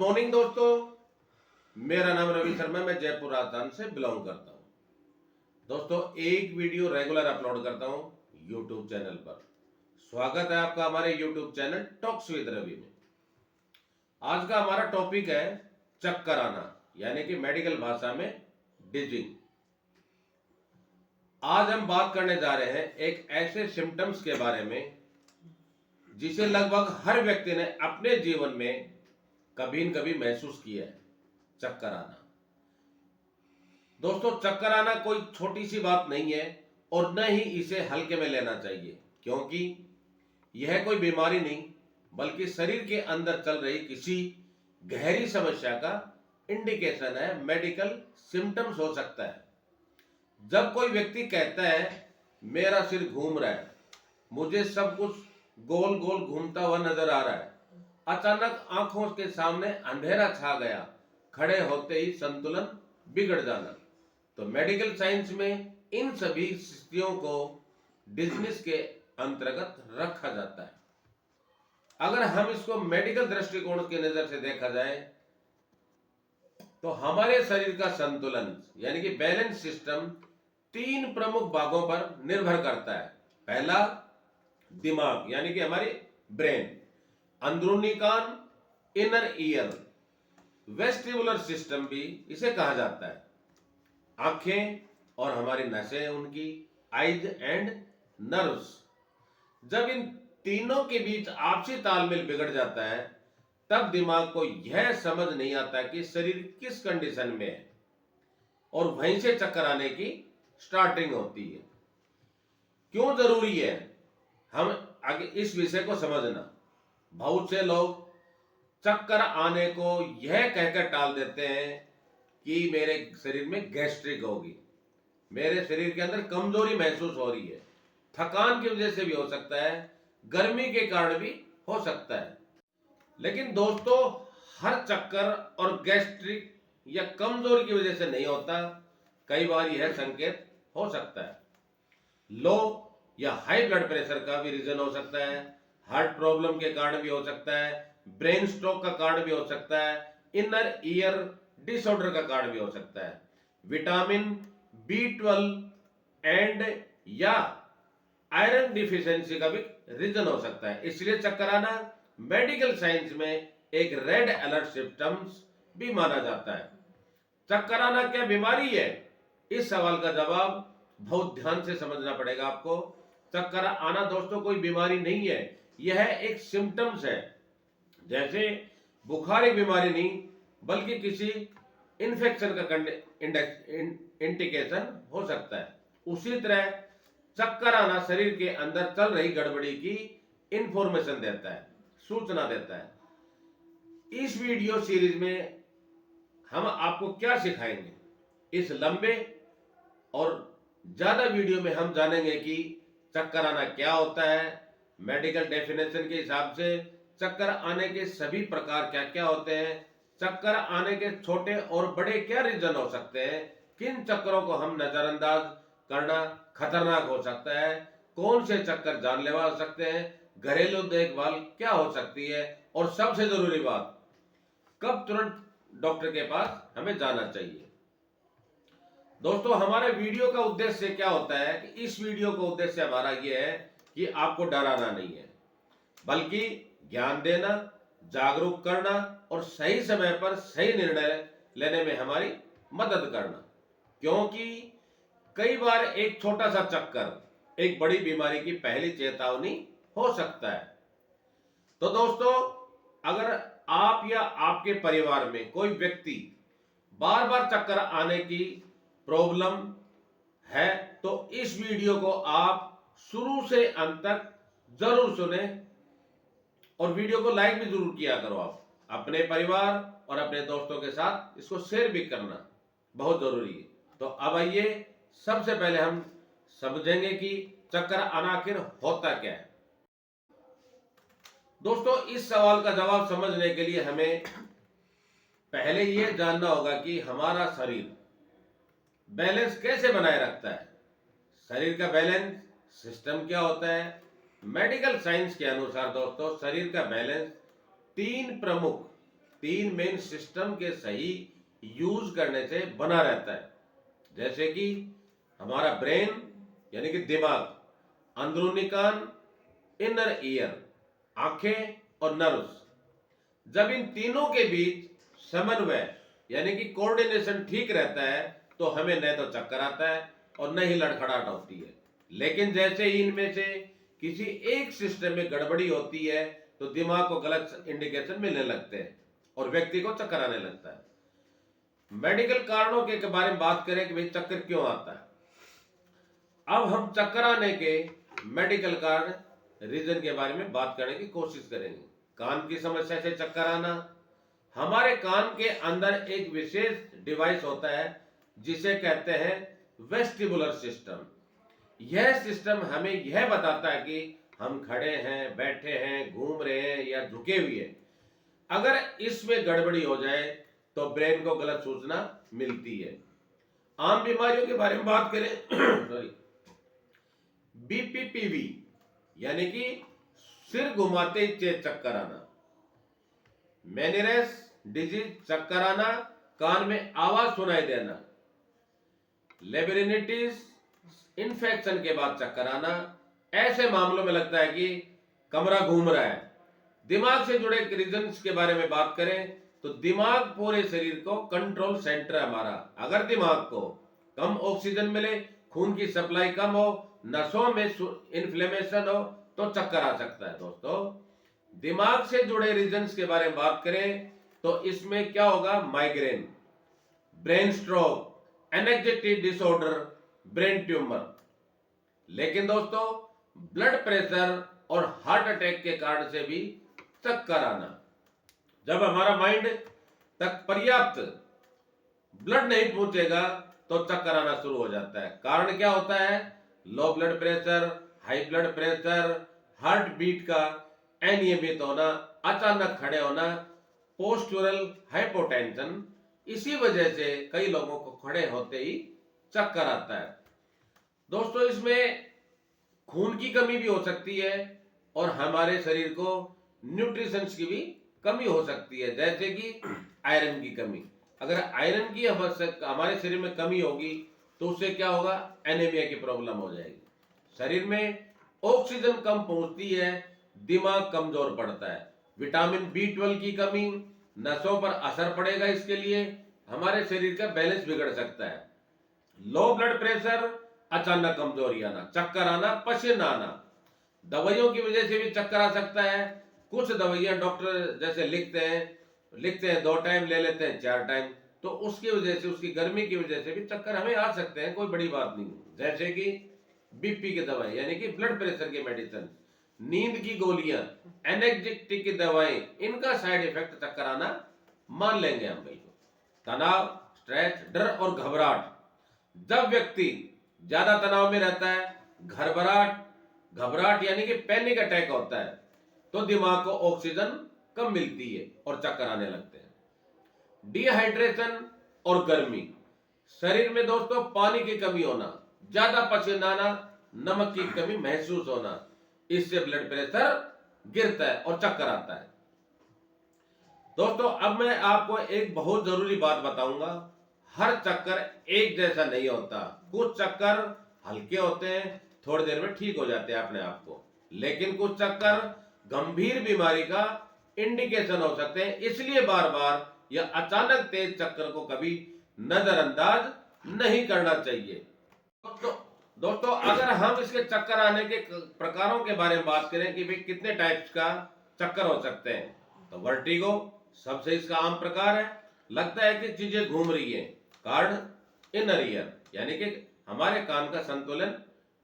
Morning दोस्तों, मेरा नाम रवि शर्मा, मैं जयपुर राजस्थान से बिलोंग करता हूं। दोस्तों, एक वीडियो रेगुलर अपलोड करता हूं यूट्यूब चैनल पर। स्वागत है आपका हमारे YouTube channel Talks with Ravi में। आज का हमारा टॉपिक है चक्कर आना, यानी कि मेडिकल भाषा में डिजिंग। आज हम बात करने जा रहे हैं एक ऐसे सिम्टम्स के बारे में जिसे लगभग हर व्यक्ति ने अपने जीवन में कभी न कभी महसूस किया है, चक्कर आना। दोस्तों, चक्कर आना कोई छोटी सी बात नहीं है और न ही इसे हल्के में लेना चाहिए, क्योंकि यह कोई बीमारी नहीं बल्कि शरीर के अंदर चल रही किसी गहरी समस्या का इंडिकेशन है, मेडिकल सिम्टम्स हो सकता है। जब कोई व्यक्ति कहता है मेरा सिर घूम रहा है, मुझे सब कुछ गोल गोल घूमता हुआ नजर आ रहा है, अचानक आंखों के सामने अंधेरा छा गया, खड़े होते ही संतुलन बिगड़ जाना, तो मेडिकल साइंस में इन सभी स्थितियों को डिजीज के अंतर्गत रखा जाता है। अगर हम इसको मेडिकल दृष्टिकोण की नजर से देखा जाए तो हमारे शरीर का संतुलन यानी कि बैलेंस सिस्टम तीन प्रमुख भागों पर निर्भर करता है। पहला, दिमाग यानी कि हमारी ब्रेन, अंदरूनी कान, इनर ईयर, वेस्टिबुलर सिस्टम भी इसे कहा जाता है, आंखें और हमारी नसें, उनकी आइज एंड नर्व्स। जब इन तीनों के बीच आपसी तालमेल बिगड़ जाता है तब दिमाग को यह समझ नहीं आता कि शरीर किस कंडीशन में है और वहीं से चक्कर आने की स्टार्टिंग होती है। क्यों जरूरी है हम आगे इस विषय को समझना? बहुत से लोग चक्कर आने को यह कहकर टाल देते हैं कि मेरे शरीर में गैस्ट्रिक होगी, मेरे शरीर के अंदर कमजोरी महसूस हो रही है, थकान की वजह से भी हो सकता है, गर्मी के कारण भी हो सकता है। लेकिन दोस्तों, हर चक्कर और गैस्ट्रिक या कमजोरी की वजह से नहीं होता। कई बार यह संकेत हो सकता है लो या हाई ब्लड प्रेशर का भी रीजन हो सकता है, हार्ट प्रॉब्लम के कारण भी हो सकता है, ब्रेन स्ट्रोक का कारण भी हो सकता है, इनर ईयर डिसऑर्डर का कारण भी हो सकता है, विटामिन B12 एंड या आयरन डिफिशियंसी का भी रीजन हो सकता है। इसलिए चक्कर आना मेडिकल साइंस में एक रेड अलर्ट सिम्टम्स भी माना जाता है। चक्कर आना क्या बीमारी है? इस सवाल का जवाब बहुत ध्यान से समझना पड़ेगा आपको। चक्कर आना दोस्तों कोई बीमारी नहीं है, यह एक सिम्टम्स है। जैसे बुखार एक बीमारी नहीं बल्कि किसी इन्फेक्शन का इंडिकेशन हो सकता है, उसी तरह चक्कर आना शरीर के अंदर चल रही गड़बड़ी की इंफॉर्मेशन देता है, सूचना देता है। इस वीडियो सीरीज में हम आपको क्या सिखाएंगे? इस लंबे और ज्यादा वीडियो में हम जानेंगे कि चक्कर आना क्या होता है, मेडिकल डेफिनेशन के हिसाब से चक्कर आने के सभी प्रकार क्या क्या होते हैं, चक्कर आने के छोटे और बड़े क्या रीजन हो सकते हैं, किन चक्करों को हम नजरअंदाज करना खतरनाक हो सकता है, कौन से चक्कर जानलेवा हो सकते हैं, घरेलू देखभाल क्या हो सकती है, और सबसे जरूरी बात, कब तुरंत डॉक्टर के पास हमें जाना चाहिए। दोस्तों, हमारे वीडियो का उद्देश्य क्या होता है कि इस वीडियो का उद्देश्य हमारा यह है कि आपको डराना नहीं है बल्कि ज्ञान देना, जागरूक करना और सही समय पर सही निर्णय लेने में हमारी मदद करना। क्योंकि कई बार एक छोटा सा चक्कर एक बड़ी बीमारी की पहली चेतावनी हो सकता है। तो दोस्तों, अगर आप या आपके परिवार में कोई व्यक्ति बार बार चक्कर आने की प्रॉब्लम है तो इस वीडियो को आप शुरू से अंत तक जरूर सुने और वीडियो को लाइक भी जरूर किया करो। आप अपने परिवार और अपने दोस्तों के साथ इसको शेयर भी करना बहुत जरूरी है। तो अब आइए, सबसे पहले हम समझेंगे कि चक्कर आना आखिर होता क्या है। दोस्तों, इस सवाल का जवाब समझने के लिए हमें पहले यह जानना होगा कि हमारा शरीर बैलेंस कैसे बनाए रखता है। शरीर का बैलेंस सिस्टम क्या होता है? मेडिकल साइंस के अनुसार दोस्तों, शरीर का बैलेंस तीन प्रमुख तीन मेन सिस्टम के सही यूज करने से बना रहता है, जैसे कि हमारा ब्रेन यानी कि दिमाग, अंदरूनी कान, इनर ईयर, आंखें और नर्व्स। जब इन तीनों के बीच समन्वय यानी कि कोऑर्डिनेशन ठीक रहता है तो हमें न तो चक्कर आता है और न ही लड़खड़ाहट होती है। लेकिन जैसे ही इनमें से किसी एक सिस्टम में गड़बड़ी होती है तो दिमाग को गलत इंडिकेशन मिलने लगते हैं और व्यक्ति को चक्कर आने लगता है। मेडिकल कारणों के बारे में बात करें कि भाई चक्कर क्यों आता है, अब हम चक्कर आने के मेडिकल कारण रीजन के बारे में बात करने की कोशिश करेंगे। कान की समस्या से चक्कर आना, हमारे कान के अंदर एक विशेष डिवाइस होता है जिसे कहते हैं वेस्टिबुलर सिस्टम। यह सिस्टम हमें यह बताता है कि हम खड़े हैं, बैठे हैं, घूम रहे हैं या झुके हुए हैं। अगर इसमें गड़बड़ी हो जाए तो ब्रेन को गलत सूचना मिलती है। आम बीमारियों के बारे में बात करें सॉरी, बीपीपीवी यानी कि सिर घुमाते ही तेज चक्कर आना, मेनियरेस डिजीज चक्कर आना, कान में आवाज सुनाई देना, लेबरिनिटिस इन्फेक्शन के बाद चक्कर आना। ऐसे मामलों में लगता है कि कमरा घूम रहा है। दिमाग से जुड़े रीजन्स के बारे में बात करें तो दिमाग पूरे शरीर को कंट्रोल सेंटर है हमारा। अगर दिमाग को कम ऑक्सीजन मिले, खून की सप्लाई कम हो, नसों में इन्फ्लेमेशन हो तो चक्कर आ सकता है। दोस्तों, दिमाग से जुड़े रीजन्स के बारे में बात करें तो इसमें क्या होगा, migraine, brain stroke, anxiety disorder, brain tumour. लेकिन दोस्तों, ब्लड प्रेशर और हार्ट अटैक के कारण से भी चक्कर आना, जब हमारा माइंड तक पर्याप्त ब्लड नहीं पहुंचेगा तो चक्कर आना शुरू हो जाता है। कारण क्या होता है, low blood pressure, high blood pressure, heart beat का अनियमित होना, अचानक खड़े होना, पोस्टुरल हाइपोटेंशन। इसी वजह से कई लोगों को खड़े होते ही चक्कर आता है। दोस्तों, इसमें खून की कमी भी हो सकती है और हमारे शरीर को न्यूट्रिशंस की भी कमी हो सकती है, जैसे कि आयरन की कमी। अगर आयरन की हमारे शरीर में कमी होगी तो उससे क्या होगा, एनीमिया की प्रॉब्लम हो जाएगी। शरीर में ऑक्सीजन कम पहुंचती है, दिमाग कमजोर पड़ता है। विटामिन बी12 की कमी, नसों पर असर पड़ेगा। इसके लिए हमारे शरीर का बैलेंस बिगड़ सकता है। लो ब्लड प्रेशर, अचानक कमजोरी आना, चक्कर आना, पसीना आना। दवाइयों की वजह से भी चक्कर आ सकता है। कुछ दवाइयां डॉक्टर जैसे लिखते हैं 2 टाइम, ले लेते हैं 4 टाइम, तो उसकी वजह से, उसकी गर्मी की वजह से भी चक्कर हमें आ सकते हैं। कोई बड़ी बात नहीं। जैसे कि बीपी की दवाई यानी कि ब्लड प्रेशर की मेडिसिन, नींद की गोलियां, एनेक्सिटी की दवाएं, इनका साइड इफेक्ट चक्कर आना मान लेंगे हम। बिल्कुल तनाव, स्ट्रेस, डर और घबराहट, जब व्यक्ति ज्यादा तनाव में रहता है, घबराहट यानी कि पैनिक अटैक होता है तो दिमाग को ऑक्सीजन कम मिलती है और चक्कर आने लगते हैं। डिहाइड्रेशन और गर्मी, शरीर में दोस्तों पानी की कमी होना, ज्यादा पसीना आना, नमक की कमी महसूस होना, इससे ब्लड प्रेशर गिरता है और चक्कर आता है। दोस्तों, अब मैं आपको एक बहुत जरूरी बात बताऊंगा। हर चक्कर एक जैसा नहीं होता। कुछ चक्कर हल्के होते हैं, थोड़ी देर में ठीक हो जाते हैं अपने आप को, लेकिन कुछ चक्कर गंभीर बीमारी का इंडिकेशन हो सकते हैं। इसलिए बार बार या अचानक तेज चक्कर को कभी नजरअंदाज नहीं करना चाहिए। दोस्तों, अगर हम इसके चक्कर आने के प्रकारों के बारे में बात करें कि भाई कितने टाइप्स का चक्कर हो सकते हैं, तो वर्टिगो सबसे इसका आम प्रकार है। लगता है कि चीजें घूम रही हैं। कारण इनर ईयर यानी कि हमारे कान का संतुलन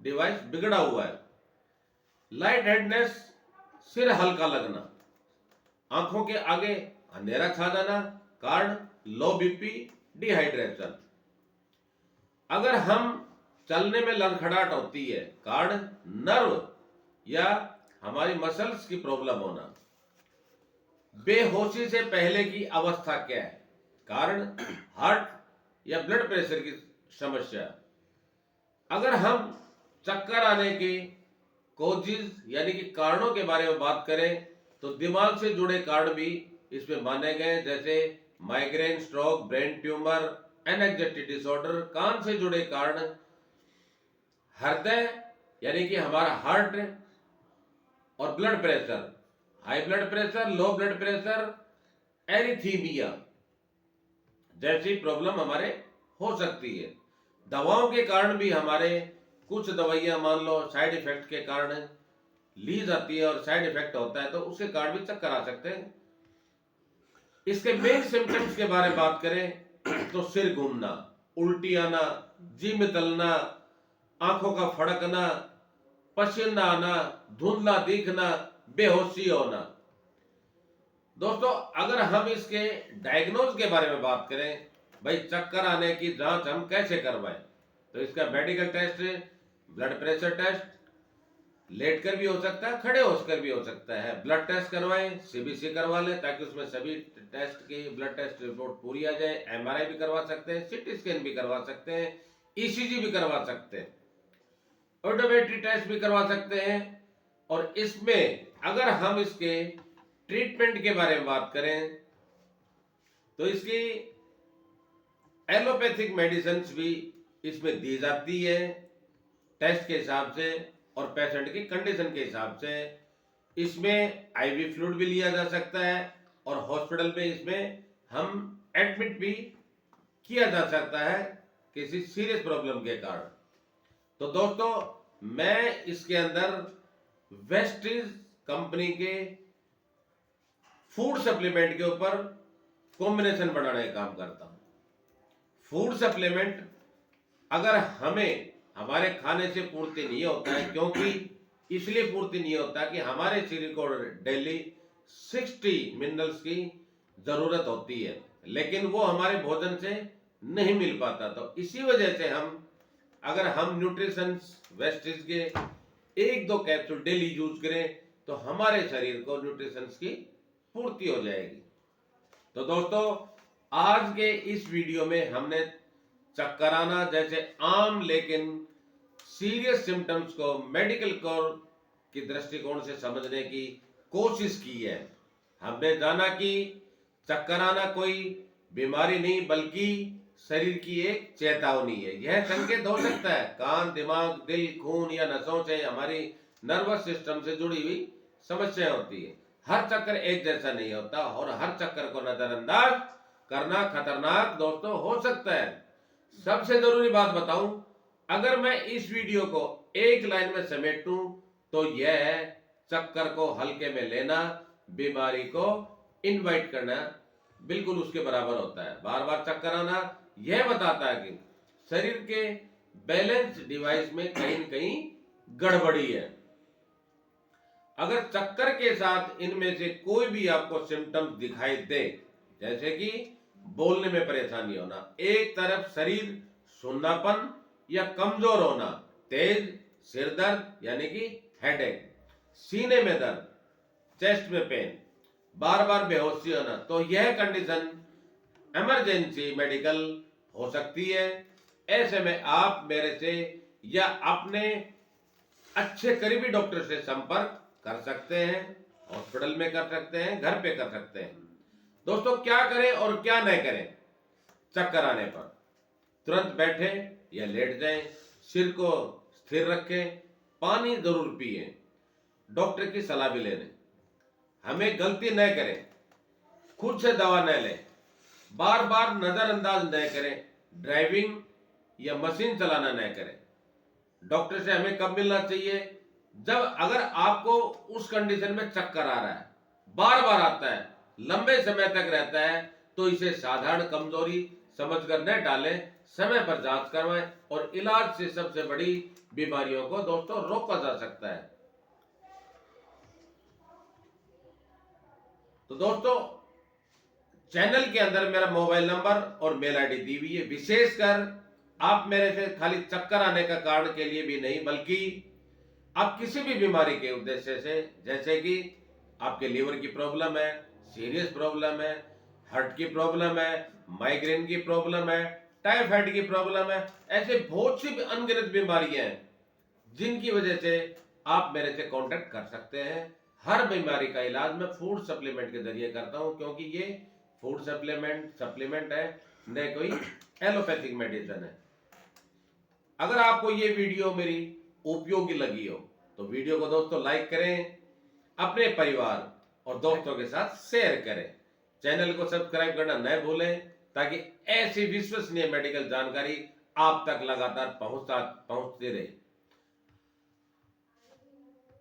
डिवाइस बिगड़ा हुआ है। लाइट हेडनेस, सिर हल्का लगना, आंखों के आगे अंधेरा छा जाना, कारण लो बीपी, डिहाइड्रेशन। अगर हम चलने में लड़खड़ाहट होती है, कारण नर्व या हमारी मसल्स की प्रॉब्लम होना। बेहोशी से पहले की अवस्था क्या है, कारण हार्ट या ब्लड प्रेशर की समस्या। अगर हम चक्कर आने के कोजिज यानी कि कारणों के बारे में बात करें तो दिमाग से जुड़े कारण भी इसमें माने गए, जैसे migraine, stroke, brain tumour, anxiety disorder, कान से जुड़े कारण, हृदय यानी कि हमारा हार्ट, और blood pressure, high blood pressure, low blood pressure, arrhythmia जैसी प्रॉब्लम हमारे हो सकती है। दवाओं के कारण भी हमारे कुछ दवाइयां मान लो साइड इफेक्ट के कारण ली जाती है और साइड इफेक्ट होता है तो उसके कारण भी चक्कर आ सकते हैं। इसके मेन सिम्टम्स के बारे में बात करें तो सिर घूमना, उल्टी आना, जी में तलना, आंखों का फड़कना, पसीना आना, धुंधला दिखना, बेहोशी होना। दोस्तों अगर हम इसके डायग्नोज के बारे में बात करें, भाई चक्कर आने की जांच हम कैसे करवाएं, तो इसका medical test, blood pressure test लेटकर भी हो सकता है, खड़े होकर भी हो सकता है। ब्लड टेस्ट करवाएं, सीबीसी करवा लें ताकि उसमें सभी टेस्ट की ब्लड टेस्ट रिपोर्ट पूरी आ जाए। एमआरआई भी करवा सकते हैं, सीटी स्कैन भी करवा सकते हैं, ईसीजी भी करवा सकते हैं, ऑडोमेट्री टेस्ट भी करवा सकते हैं। और इसमें अगर हम इसके ट्रीटमेंट के बारे में बात करें तो इसकी एलोपैथिक मेडिसिन भी इसमें दी जाती है टेस्ट के हिसाब से और पेशेंट की कंडीशन के हिसाब से। इसमें आईवी फ्लूइड भी लिया जा सकता है और हॉस्पिटल में इसमें हम एडमिट भी किया जा सकता है किसी सीरियस प्रॉब्लम के कारण। तो दोस्तों मैं इसके अंदर वेस्टीज कंपनी के फूड सप्लीमेंट के ऊपर कॉम्बिनेशन बनाने का काम करता हूं। फूड सप्लीमेंट अगर हमें हमारे खाने से पूर्ति नहीं होता है, क्योंकि इसलिए पूर्ति नहीं होता कि हमारे शरीर को डेली 60 मिनरल्स की जरूरत होती है, लेकिन वो हमारे भोजन से नहीं मिल पाता। तो इसी वजह से अगर हम न्यूट्रिशन वेस्टेज के 1-2 कैप्सूल डेली यूज करें तो हमारे शरीर को न्यूट्रिशन की पूर्ति हो जाएगी। तो दोस्तों आज के इस वीडियो में हमने चक्कर आना जैसे आम लेकिन सीरियस सिम्टम्स को मेडिकल कोर की दृष्टिकोण से समझने की कोशिश की है। हमने जाना कि चक्कर आना कोई बीमारी नहीं बल्कि शरीर की एक चेतावनी है। यह संकेत हो सकता है कान, दिमाग, दिल, खून या नसों से हमारी नर्वस सिस्टम से जुड़ी हुई समस्याएं होती है। हर चक्कर एक जैसा नहीं होता और हर चक्कर को नजरअंदाज करना खतरनाक दोस्तों हो सकता है। सबसे जरूरी बात बताऊं, अगर मैं इस वीडियो को एक लाइन में समेटूं तो यह है चक्कर को हल्के में लेना बीमारी को इनवाइट करना बिल्कुल उसके बराबर होता है। बार बार चक्कर आना यह बताता है कि शरीर के बैलेंस डिवाइस में कहीं न कहीं गड़बड़ी है। अगर चक्कर के साथ इनमें से कोई भी आपको सिम्टम्स दिखाई दे, जैसे कि बोलने में परेशानी होना, एक तरफ शरीर सुन्नापन या कमजोर होना, तेज सिर दर्द यानी कि हेडेक, सीने में दर्द, चेस्ट में पेन, बार बार बेहोशी होना, तो यह कंडीशन इमरजेंसी मेडिकल हो सकती है। ऐसे में आप मेरे से या अपने अच्छे करीबी डॉक्टर से संपर्क कर सकते हैं, हॉस्पिटल में कर सकते हैं, घर पे कर सकते हैं। दोस्तों क्या करें और क्या नहीं करें चक्कर आने पर? तुरंत बैठे या लेट जाएं, सिर को स्थिर रखें, पानी जरूर पिए, डॉक्टर की सलाह भी ले लें। हमें गलती न करें, खुद से दवा न लें, बार बार नजरअंदाज न करें, ड्राइविंग या मशीन चलाना न करें। डॉक्टर से हमें कब मिलना चाहिए? जब अगर आपको उस कंडीशन में चक्कर आ रहा है, बार बार आता है, लंबे समय तक रहता है, तो इसे साधारण कमजोरी समझकर न डालें, समय पर जांच करवाएं और इलाज से सबसे बड़ी बीमारियों को दोस्तों रोका जा सकता है। तो दोस्तों चैनल के अंदर मेरा मोबाइल नंबर और मेल आईडी दी हुई है। विशेषकर आप मेरे से खाली चक्कर आने का कारण के लिए भी नहीं बल्कि आप किसी भी बीमारी के उद्देश्य से, जैसे कि आपके लीवर की प्रॉब्लम है, सीरियस प्रॉब्लम है, हार्ट की प्रॉब्लम है, माइग्रेन की प्रॉब्लम है, टाइफाइड की प्रॉब्लम है, ऐसे बहुत सी अनगिनत बीमारियां हैं जिनकी वजह से आप मेरे से कांटेक्ट कर सकते हैं। हर बीमारी का इलाज मैं फूड सप्लीमेंट के जरिए करता हूं, क्योंकि ये फूड सप्लीमेंट है, न कोई एलोपैथिक मेडिसिन है। अगर आपको ये वीडियो मेरी उपयोगी लगी हो तो वीडियो को दोस्तों लाइक करें, अपने परिवार और दोस्तों के साथ शेयर करें, चैनल को सब्सक्राइब करना न भूलें, ताकि ऐसी विश्वसनीय मेडिकल जानकारी आप तक लगातार पहुंचती रहे।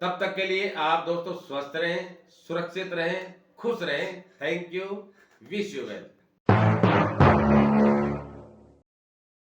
तब तक के लिए आप दोस्तों स्वस्थ रहें, सुरक्षित रहें, खुश रहें। Thank you, wish you well.